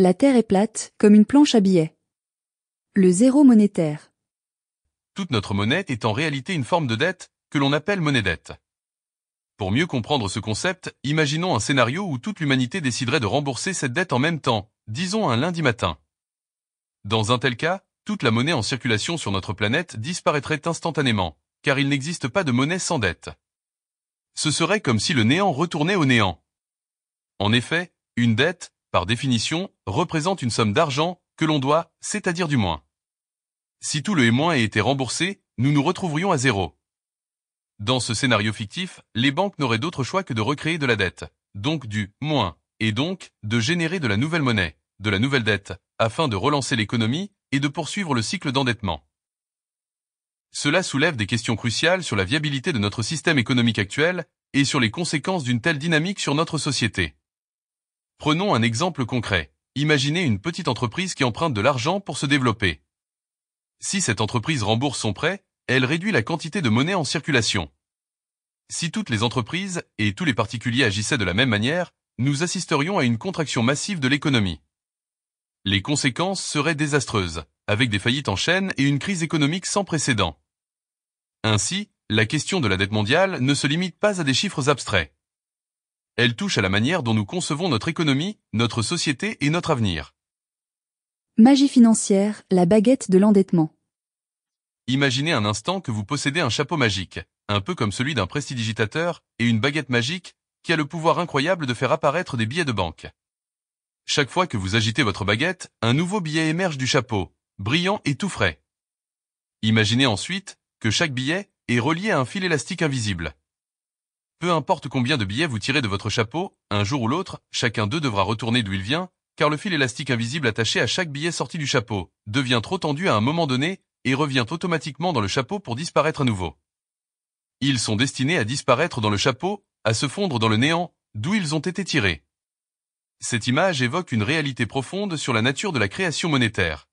La Terre est plate, comme une planche à billets. Le zéro monétaire. Toute notre monnaie est en réalité une forme de dette, que l'on appelle monnaie-dette. Pour mieux comprendre ce concept, imaginons un scénario où toute l'humanité déciderait de rembourser cette dette en même temps, disons un lundi matin. Dans un tel cas, toute la monnaie en circulation sur notre planète disparaîtrait instantanément, car il n'existe pas de monnaie sans dette. Ce serait comme si le néant retournait au néant. En effet, une dette, par définition, représente une somme d'argent que l'on doit, c'est-à-dire du moins. Si tout le moins ait été remboursé, nous nous retrouverions à zéro. Dans ce scénario fictif, les banques n'auraient d'autre choix que de recréer de la dette, donc du moins, et donc de générer de la nouvelle monnaie, de la nouvelle dette, afin de relancer l'économie et de poursuivre le cycle d'endettement. Cela soulève des questions cruciales sur la viabilité de notre système économique actuel et sur les conséquences d'une telle dynamique sur notre société. Prenons un exemple concret. Imaginez une petite entreprise qui emprunte de l'argent pour se développer. Si cette entreprise rembourse son prêt, elle réduit la quantité de monnaie en circulation. Si toutes les entreprises et tous les particuliers agissaient de la même manière, nous assisterions à une contraction massive de l'économie. Les conséquences seraient désastreuses, avec des faillites en chaîne et une crise économique sans précédent. Ainsi, la question de la dette mondiale ne se limite pas à des chiffres abstraits. Elle touche à la manière dont nous concevons notre économie, notre société et notre avenir. Magie financière, la baguette de l'endettement. Imaginez un instant que vous possédez un chapeau magique, un peu comme celui d'un prestidigitateur, et une baguette magique qui a le pouvoir incroyable de faire apparaître des billets de banque. Chaque fois que vous agitez votre baguette, un nouveau billet émerge du chapeau, brillant et tout frais. Imaginez ensuite que chaque billet est relié à un fil élastique invisible. Peu importe combien de billets vous tirez de votre chapeau, un jour ou l'autre, chacun d'eux devra retourner d'où il vient, car le fil élastique invisible attaché à chaque billet sorti du chapeau devient trop tendu à un moment donné et revient automatiquement dans le chapeau pour disparaître à nouveau. Ils sont destinés à disparaître dans le chapeau, à se fondre dans le néant, d'où ils ont été tirés. Cette image évoque une réalité profonde sur la nature de la création monétaire.